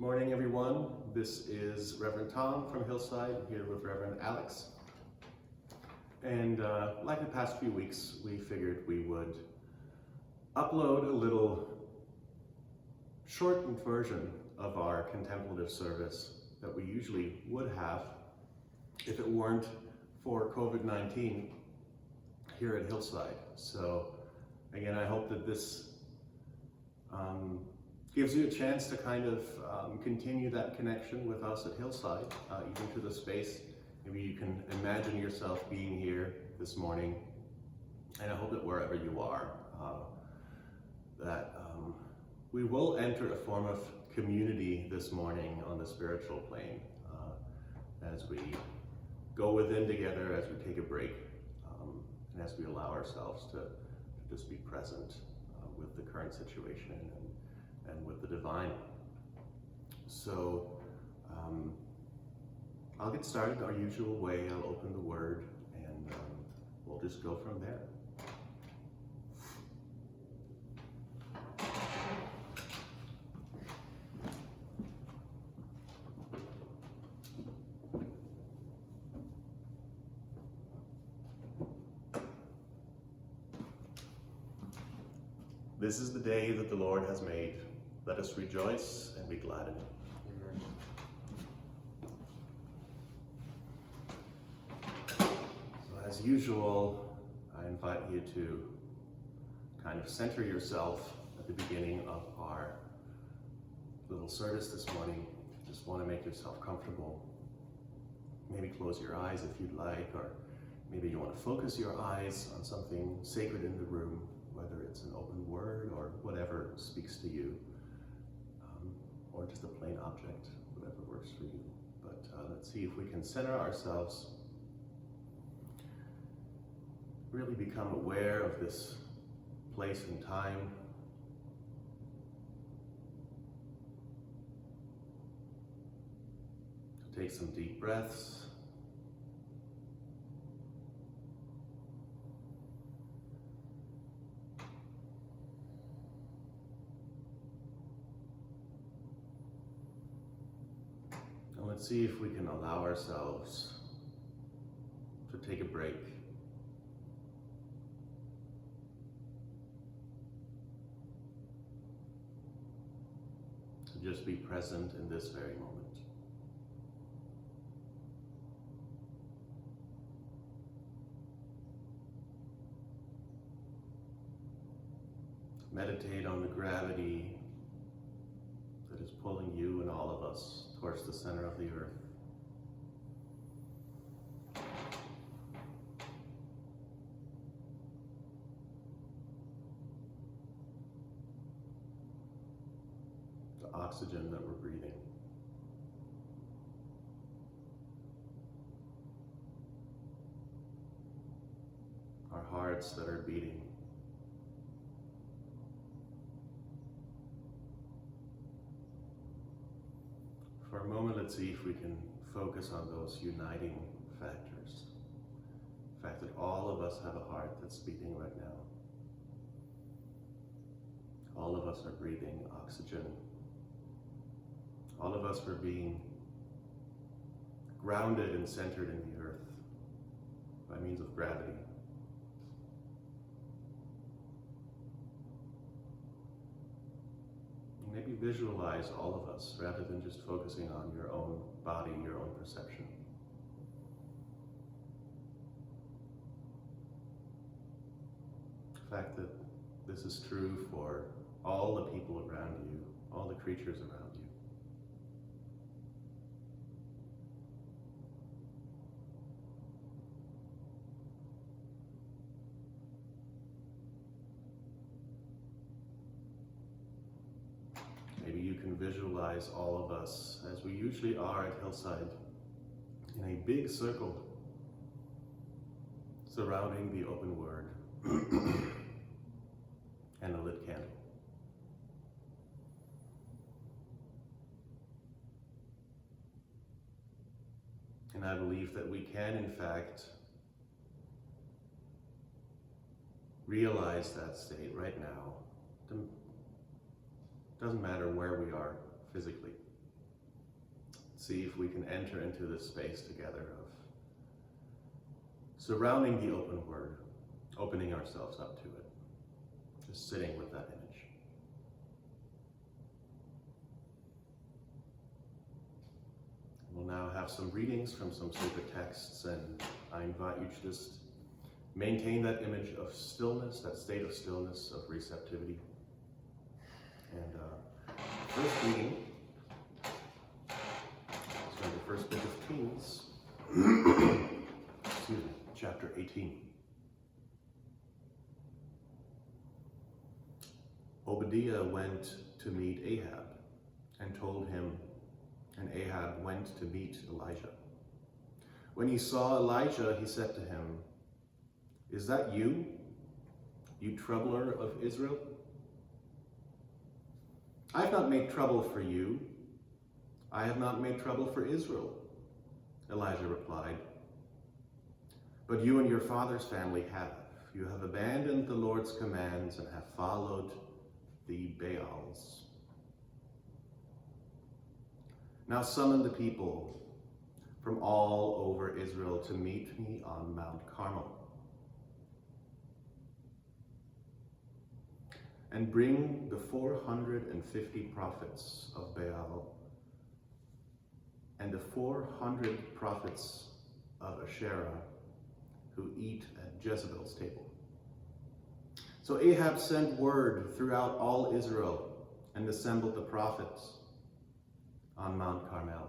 Morning, everyone. This is Reverend Tom from Hillside, here with Reverend Alex. And like the past few weeks, we figured we would upload a little shortened version of our contemplative service that we usually would have if it weren't for COVID-19 here at Hillside. So again, I hope that this gives you a chance to kind of continue that connection with us at Hillside, even to the space. Maybe you can imagine yourself being here this morning, and I hope that wherever you are, that we will enter a form of community this morning on the spiritual plane as we go within together, as we take a break, and as we allow ourselves to just be present with the current situation and with the divine. So I'll get started our usual way. I'll open the word and we'll just go from there. This is the day that the Lord has made. Let us rejoice and be glad in it. So as usual, I invite you to kind of center yourself at the beginning of our little service this morning. Just want to make yourself comfortable. Maybe close your eyes if you'd like, or maybe you want to focus your eyes on something sacred in the room, whether it's an open word or whatever speaks to you. Or just a plain object, whatever works for you. But let's see if we can center ourselves, really become aware of this place and time. Take some deep breaths. Let's see if we can allow ourselves to take a break. To just be present in this very moment. Meditate on the gravity that is pulling you and all of us towards the center of the earth. The oxygen that we're breathing. Our hearts that are beating. For a moment, let's see if we can focus on those uniting factors. The fact that all of us have a heart that's beating right now. All of us are breathing oxygen. All of us are being grounded and centered in the earth by means of gravity. Maybe visualize all of us rather than just focusing on your own body, your own perception. The fact that this is true for all the people around you, all the creatures around you. Maybe you can visualize all of us, as we usually are at Hillside, in a big circle surrounding the open word and a lit candle. And I believe that we can, in fact, realize that state right now. Doesn't matter where we are physically. see if we can enter into this space together of surrounding the open word, opening ourselves up to it, just sitting with that image. We'll now have some readings from some sacred texts, and I invite you to just maintain that image of stillness, that state of stillness, of receptivity. And first reading is from the first book of Kings, excuse me, chapter 18. Obadiah went to meet Ahab and told him, and Ahab went to meet Elijah. When he saw Elijah, he said to him, "Is that you, you troubler of Israel? I have not made trouble for you. I have not made trouble for Israel." Elijah replied, "But you and your father's family have. You have abandoned the Lord's commands and have followed the Baals. Now summon the people from all over Israel to meet me on Mount Carmel. And bring the 450 prophets of Baal and the 400 prophets of Asherah who eat at Jezebel's table." So Ahab sent word throughout all Israel and assembled the prophets on Mount Carmel.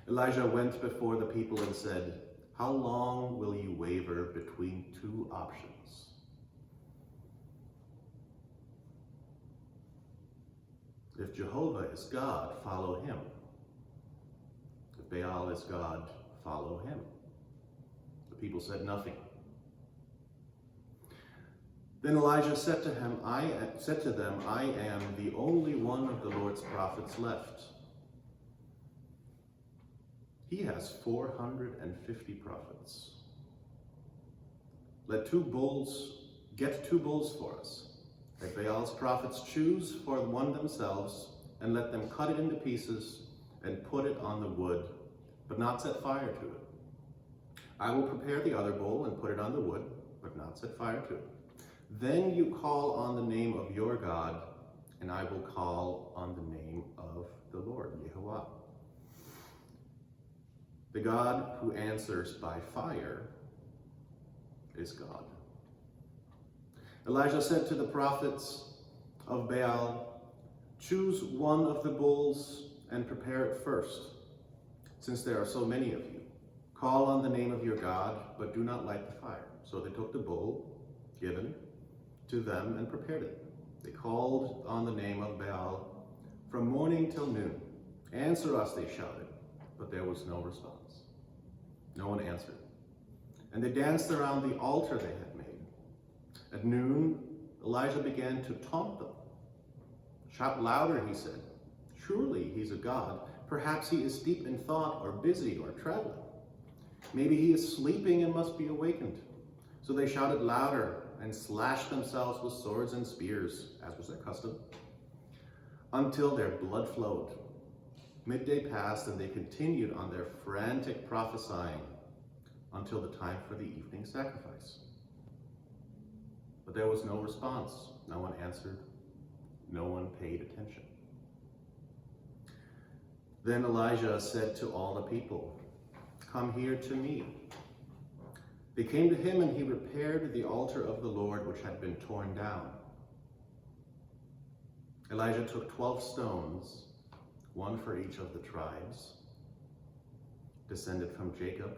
Elijah went before the people and said, "How long will you waver between two options? If Jehovah is God, follow him. If Baal is God, follow him." The people said nothing. Then Elijah said to them, I am the only one of the Lord's prophets left. He has 450 prophets. Get 2 bulls for us. Let Baal's prophets choose for one themselves, and let them cut it into pieces and put it on the wood, but not set fire to it. I will prepare the other bull and put it on the wood, but not set fire to it. Then you call on the name of your God, and I will call on the name of the Lord, Yehovah. The God who answers by fire is God. Elijah said to the prophets of Baal, "Choose one of the bulls and prepare it first, since there are so many of you. Call on the name of your God, but do not light the fire." So they took the bull given to them and prepared it. They called on the name of Baal from morning till noon. "Answer us," they shouted, but there was no response. No one answered. And they danced around the altar they had made. At noon, Elijah began to taunt them. "Shout louder," he said. "Surely he's a god. Perhaps he is deep in thought or busy or traveling. Maybe he is sleeping and must be awakened." So they shouted louder and slashed themselves with swords and spears, as was their custom, until their blood flowed. Midday passed, and they continued on their frantic prophesying until the time for the evening sacrifice. But there was no response. No one answered. No one paid attention. Then Elijah said to all the people, "Come here to me." They came to him, and he repaired the altar of the Lord, which had been torn down. Elijah took 12 stones, one for each of the tribes descended from Jacob,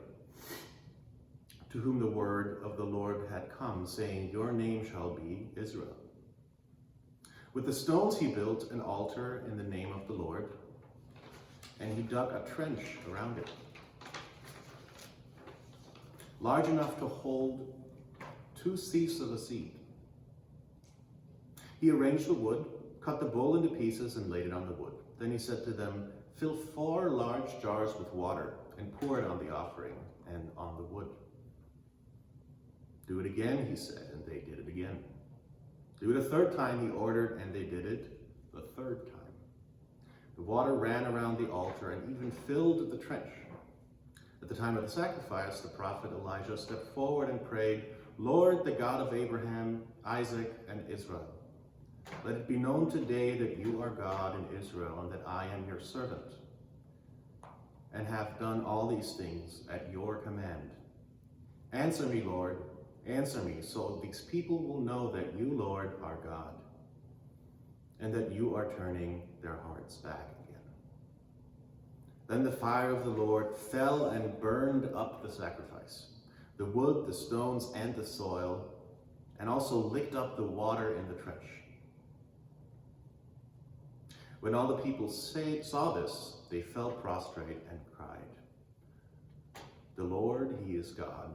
to whom the word of the Lord had come, saying, "Your name shall be Israel." With the stones he built an altar in the name of the Lord, and he dug a trench around it, large enough to hold 2 seahs of a seed. He arranged the wood, cut the bull into pieces, and laid it on the wood. Then he said to them, "Fill 4 large jars with water and pour it on the offering and on the wood." "Do it again," he said, and they did it again. "Do it a 3rd time," he ordered, and they did it the 3rd time. The water ran around the altar and even filled the trench. At the time of the sacrifice, the prophet Elijah stepped forward and prayed, "Lord, the God of Abraham, Isaac, and Israel, let it be known today that you are God in Israel and that I am your servant, and have done all these things at your command. Answer me, Lord, answer me, so these people will know that you, Lord, are God, and that you are turning their hearts back again." Then the fire of the Lord fell and burned up the sacrifice, the wood, the stones, and the soil, and also licked up the water in the trench. When all the people saw this, they fell prostrate and cried, "The Lord, he is God.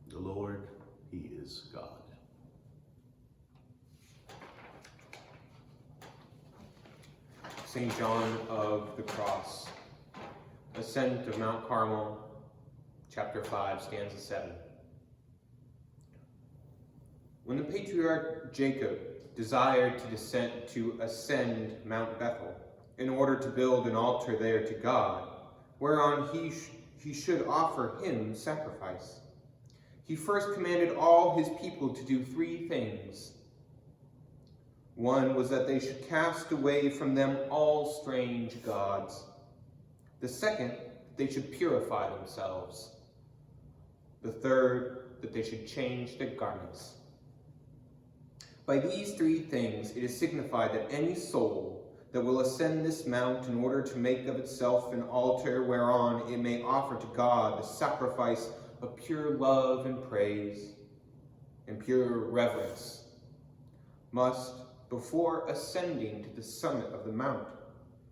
The Lord, he is God." St. John of the Cross, Ascent of Mount Carmel, chapter 5, stanza 7. When the patriarch Jacob desired to ascend Mount Bethel in order to build an altar there to God, whereon he should offer him sacrifice, he first commanded all his people to do 3 things. One was that they should cast away from them all strange gods. The second, that they should purify themselves. The third, that they should change their garments. By these 3 things it is signified that any soul that will ascend this mount in order to make of itself an altar whereon it may offer to God the sacrifice of pure love and praise and pure reverence, must, before ascending to the summit of the mount,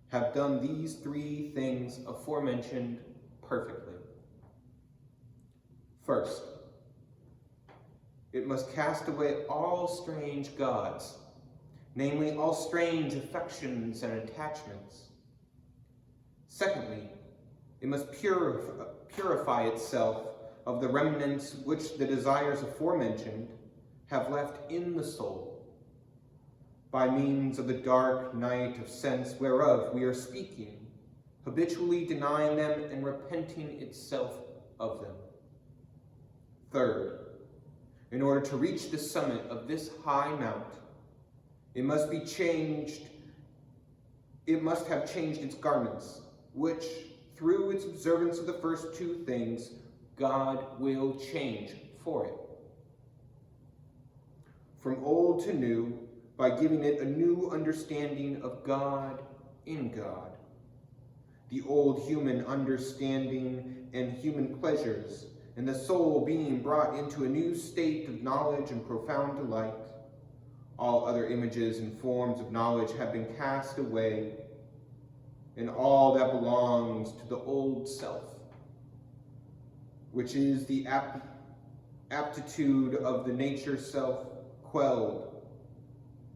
have done these 3 things aforementioned perfectly. First, it must cast away all strange gods, namely all strange affections and attachments. Secondly, it must purify itself of the remnants which the desires aforementioned have left in the soul, by means of the dark night of sense whereof we are speaking, habitually denying them and repenting itself of them. Third, in order to reach the summit of this high mount, it must have changed its garments, which, through its observance of the first 2 things, God will change for it. From old to new, by giving it a new understanding of God in God. The old human understanding and human pleasures, and the soul being brought into a new state of knowledge and profound delight, all other images and forms of knowledge have been cast away, and all that belongs to the old self, which is the aptitude of the nature self, quelled,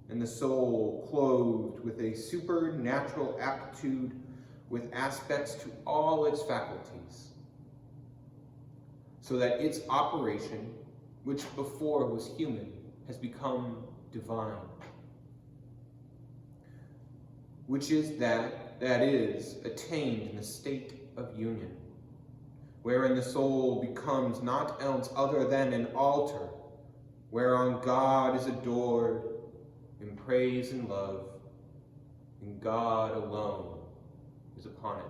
and the soul clothed with a supernatural aptitude with aspects to all its faculties, so that its operation, which before was human, has become divine, which is that is attained in the state of union, wherein the soul becomes not else other than an altar, whereon God is adored in praise and love, and God alone is upon it.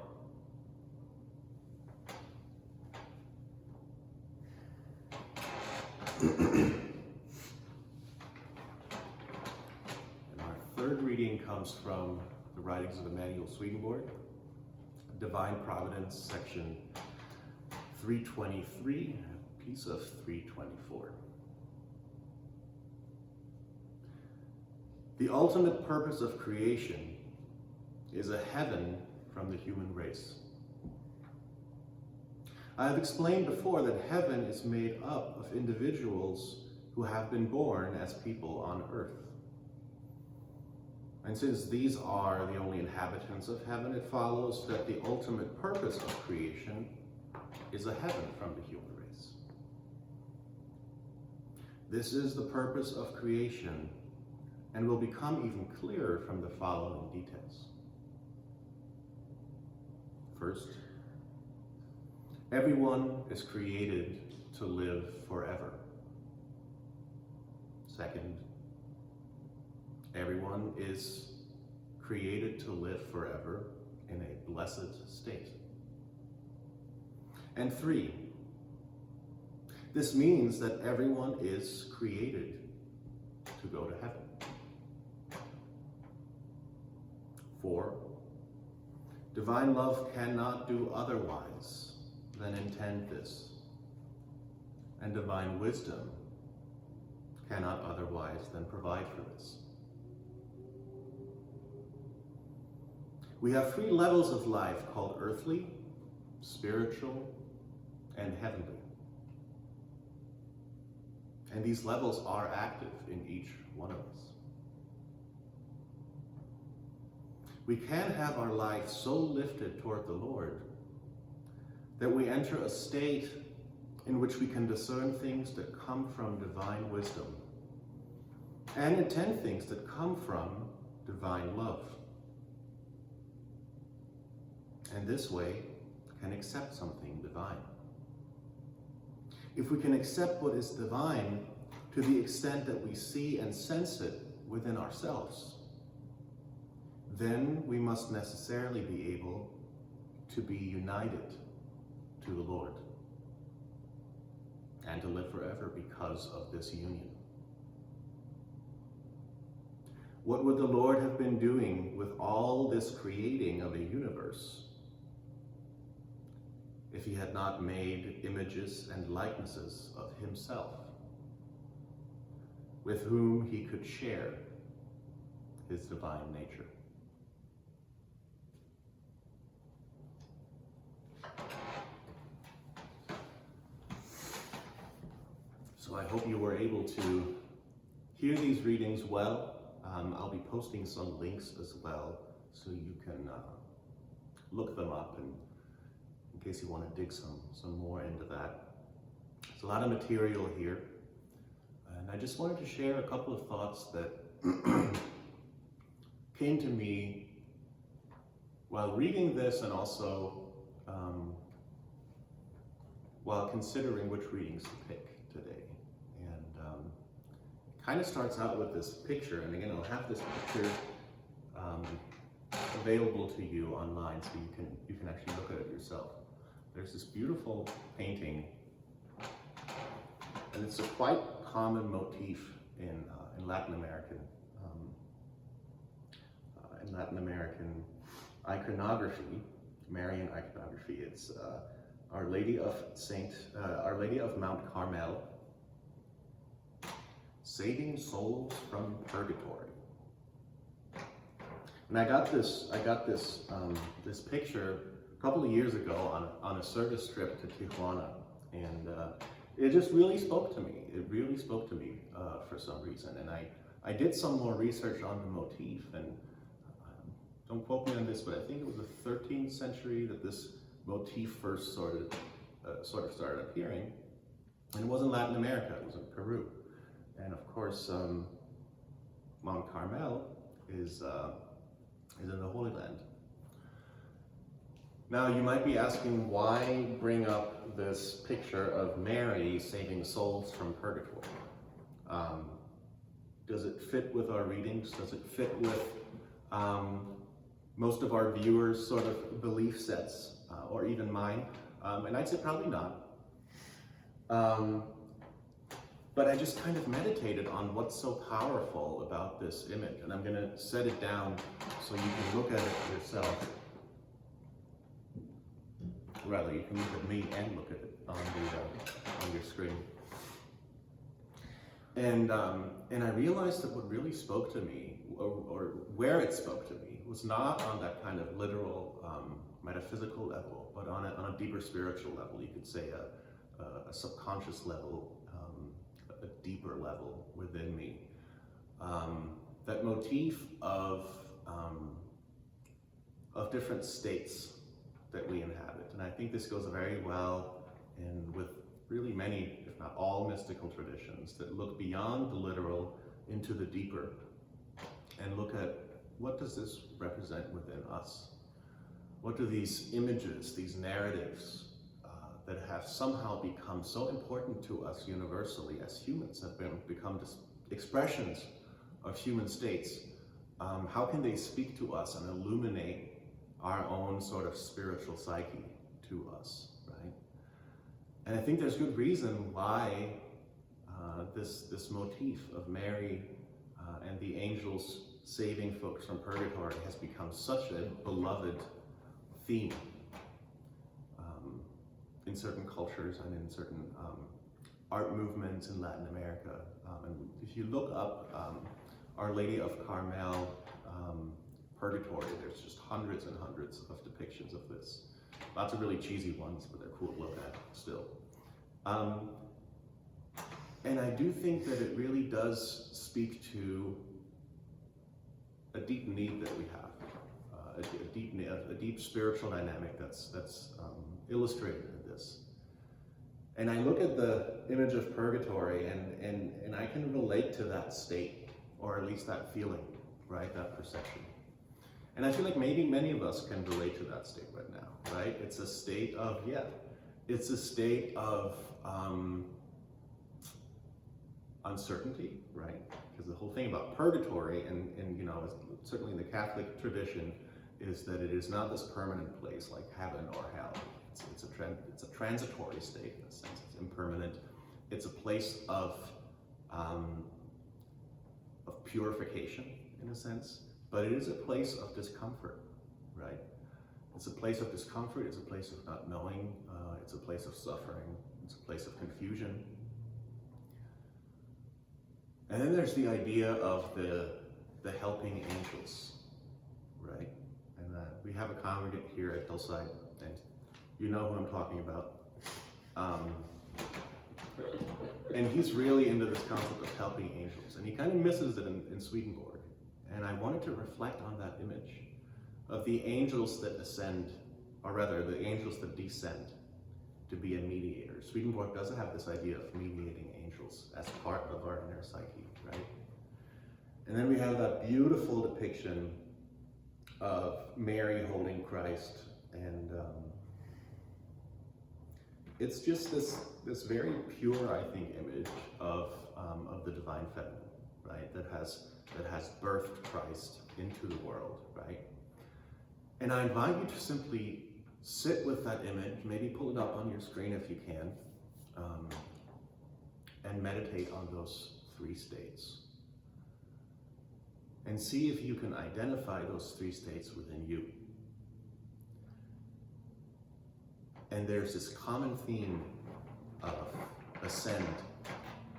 And our third reading comes from the writings of Hillside Swedenborgian, Divine Providence, section 323, a piece of 324. The ultimate purpose of creation is a heaven from the human race. I have explained before that heaven is made up of individuals who have been born as people on earth. And since these are the only inhabitants of heaven, it follows that the ultimate purpose of creation is a heaven from the human race. This is the purpose of creation, and will become even clearer from the following details. First, everyone is created to live forever. Second, everyone is created to live forever in a blessed state. And three, this means that everyone is created to go to heaven. 4, divine love cannot do otherwise than intend this, and divine wisdom cannot otherwise than provide for this. We have 3 levels of life called earthly, spiritual, and heavenly. And these levels are active in each one of us. We can have our life so lifted toward the Lord that we enter a state in which we can discern things that come from divine wisdom and intend things that come from divine love. And this way can accept something divine. If we can accept what is divine to the extent that we see and sense it within ourselves, then we must necessarily be able to be united to the Lord and to live forever because of this union. What would the Lord have been doing with all this creating of a universe if he had not made images and likenesses of himself, with whom he could share his divine nature? So I hope you were able to hear these readings well. I'll be posting some links as well, so you can look them up, and in case you want to dig some more into that. There's a lot of material here, and I just wanted to share a couple of thoughts that came to me while reading this, and also while considering which readings to pick today. And kind of starts out with this picture, and again, I'll have this picture available to you online, so you can actually look at it yourself. There's this beautiful painting, and it's a quite common motif in Latin American iconography, Marian iconography. It's Our Lady of Mount Carmel, saving souls from purgatory. And I got this picture a couple of years ago on a service trip to Tijuana, and it just really spoke to me. It really spoke to me for some reason, and I did some more research on the motif, and don't quote me on this, but I think it was the 13th century that this motif first sort of started appearing, and it wasn't Latin America, it was in Peru. And of course, Mount Carmel is in the Holy Land. Now, you might be asking, why bring up this picture of Mary saving souls from purgatory? Does it fit with our readings? Does it fit with most of our viewers' sort of belief sets, or even mine? And I'd say probably not. But I just kind of meditated on what's so powerful about this image, and I'm going to set it down so you can look at it yourself. Rather, you can look at me and look at it on your screen. And I realized that what really spoke to me, or where it spoke to me, was not on that kind of literal metaphysical level, but on a deeper spiritual level. You could say a subconscious level, a deeper level within me. That motif of different states that we inhabit. And I think this goes very well with really many, if not all, mystical traditions that look beyond the literal into the deeper and look at, what does this represent within us? What do these images, these narratives that have somehow become so important to us universally as humans, have become expressions of human states, how can they speak to us and illuminate our own sort of spiritual psyche to us, right? And I think there's good reason why this motif of Mary and the angels saving folks from purgatory has become such a beloved theme in certain cultures and in certain art movements in Latin America. And if you look up Our Lady of Carmel purgatory, there's just hundreds and hundreds of depictions of this. Lots of really cheesy ones, but they're cool to look at still. And I do think that it really does speak to a deep need that we have, a deep spiritual dynamic that's illustrated in this. And I look at the image of purgatory and I can relate to that state, or at least that feeling, right, that perception. And I feel like maybe many of us can relate to that state right now, right? It's a state of, it's a state of uncertainty, right? Because the whole thing about purgatory, and you know, certainly in the Catholic tradition, is that it is not this permanent place like heaven or hell. It's a transitory state in a sense. It's impermanent. It's a place of purification in a sense, but it is a place of discomfort, right? It's a place of discomfort. It's a place of not knowing. It's a place of suffering. It's a place of confusion. And then there's the idea of the helping angels, right? And we have a congregant here at Hillside, and you know who I'm talking about. And he's really into this concept of helping angels, and he kind of misses it in Swedenborg. And I wanted to reflect on that image of the angels that ascend, or rather the angels that descend to be a mediator. Swedenborg doesn't have this idea of mediating angels as part of our inner psyche, right? And then we have that beautiful depiction of Mary holding Christ, and it's just this very pure, I think, image of the divine feminine, right? That has birthed Christ into the world, right? And I invite you to simply sit with that image, maybe pull it up on your screen if you can, and meditate on those three states. And see if you can identify those three states within you. And there's this common theme of ascend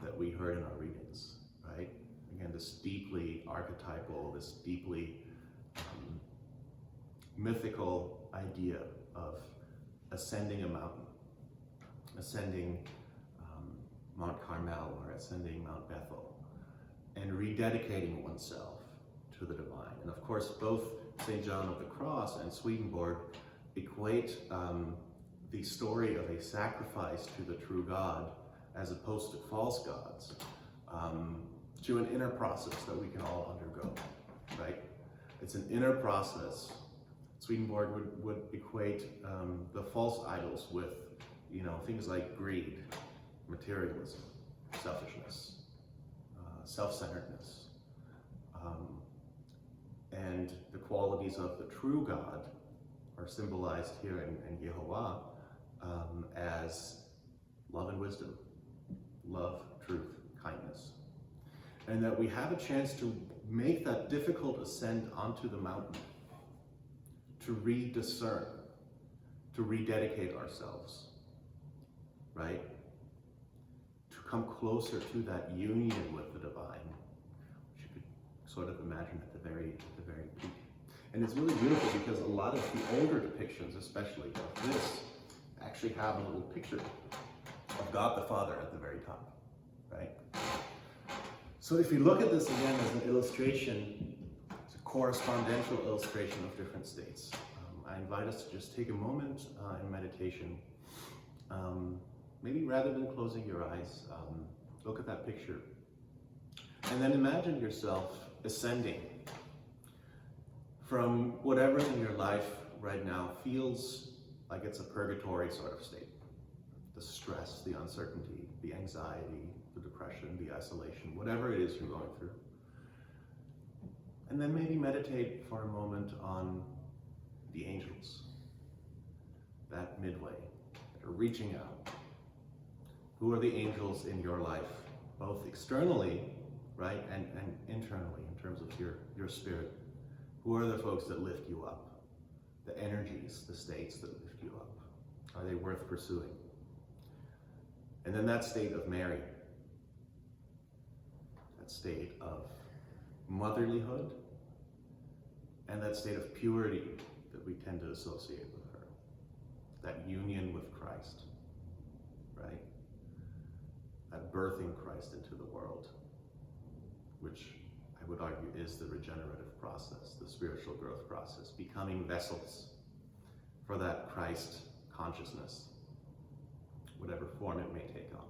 that we heard in our readings, right? Again, this deeply archetypal, this deeply mythical idea of ascending a mountain, ascending Mount Carmel or ascending Mount Bethel, and rededicating oneself to the divine. And of course, both St. John of the Cross and Swedenborg equate the story of a sacrifice to the true God, as opposed to false gods, to an inner process that we can all undergo, right? It's an inner process. Swedenborg would equate the false idols with, you know, things like greed, materialism, selfishness, self-centeredness, and the qualities of the true God are symbolized here in Yehovah as love and wisdom, love, truth, kindness. And that we have a chance to make that difficult ascent onto the mountain, to rediscern, to rededicate ourselves, right? To come closer to that union with the divine, which you could sort of imagine at the very peak. And it's really beautiful because a lot of the older depictions, especially of this, actually have a little picture of God the Father at the very top, right? So if you look at this again as an illustration, it's a correspondential illustration of different states. I invite us to just take a moment in meditation. Maybe rather than closing your eyes, look at that picture. And then imagine yourself ascending from whatever's in your life right now feels like it's a purgatory sort of state. The stress, the uncertainty, the anxiety, the depression, the isolation, whatever it is you're going through. And then maybe meditate for a moment on the angels, that midway, that are reaching out. Who are the angels in your life, both externally, right, and internally in terms of your spirit? Who are the folks that lift you up? The energies, the states that lift you up. Are they worth pursuing? And then that state of Mary, that state of motherlyhood, and that state of purity that we tend to associate with her. That union with Christ, right? That birthing Christ into the world, which I would argue is the regenerative process, the spiritual growth process, becoming vessels for that Christ consciousness, whatever form it may take on.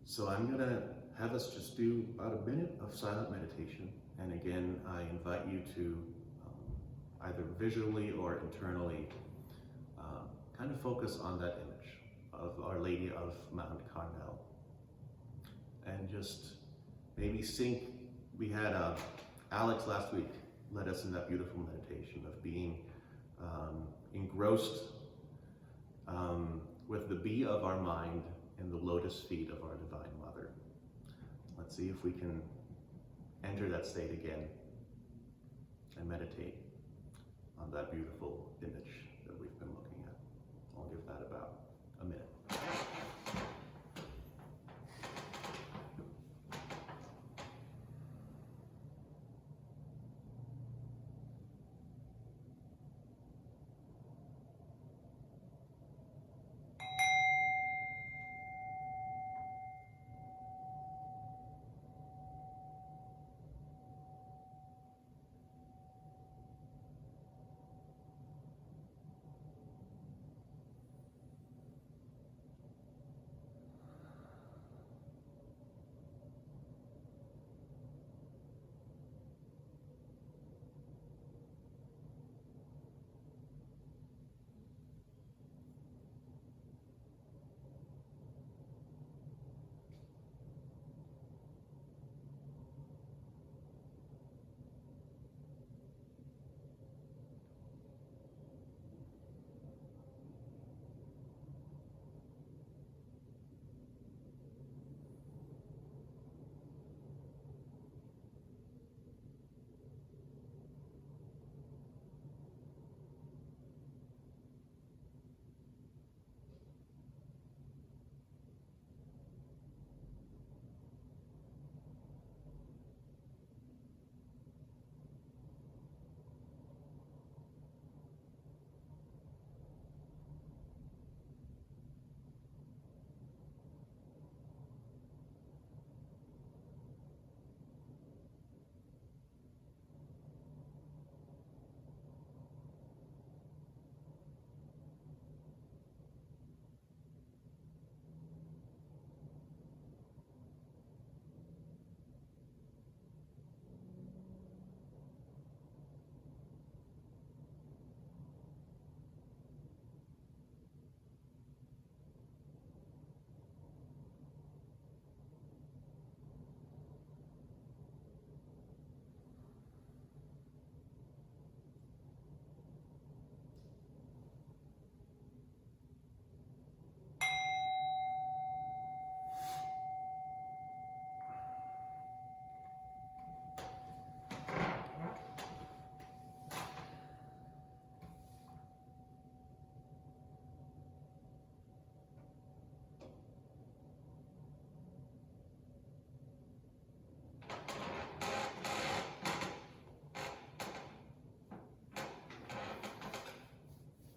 So I'm gonna have us just do about a minute of silent meditation. And again, I invite you to either visually or internally kind of focus on that image of Our Lady of Mount Carmel. And just maybe sink. We had Alex last week led us in that beautiful meditation of being engrossed with the bee of our mind in the lotus feet of our Divine Mother. Let's see if we can enter that state again and meditate on that beautiful image that we've been looking at. I'll give that about a minute.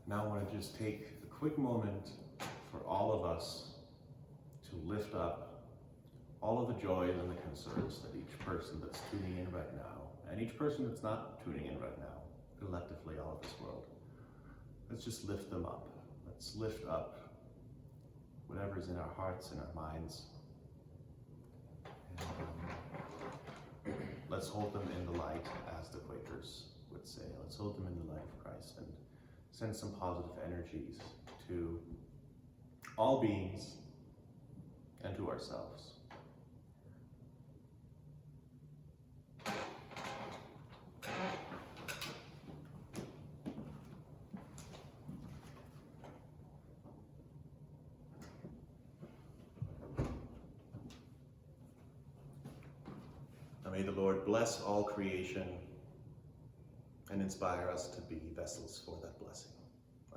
Now I want to just take a quick moment for all of us to lift up all of the joys and the concerns that each person that's tuning in right now, and each person that's not tuning in right now, collectively all of this world. Let's just lift them up. Let's lift up whatever's in our hearts and our minds. And let's hold them in the light as the Quakers Let's hold them in the light of Christ and send some positive energies to all beings and to ourselves. Now may the Lord bless all creation and inspire us to be vessels for that blessing.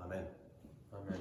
Amen. Amen.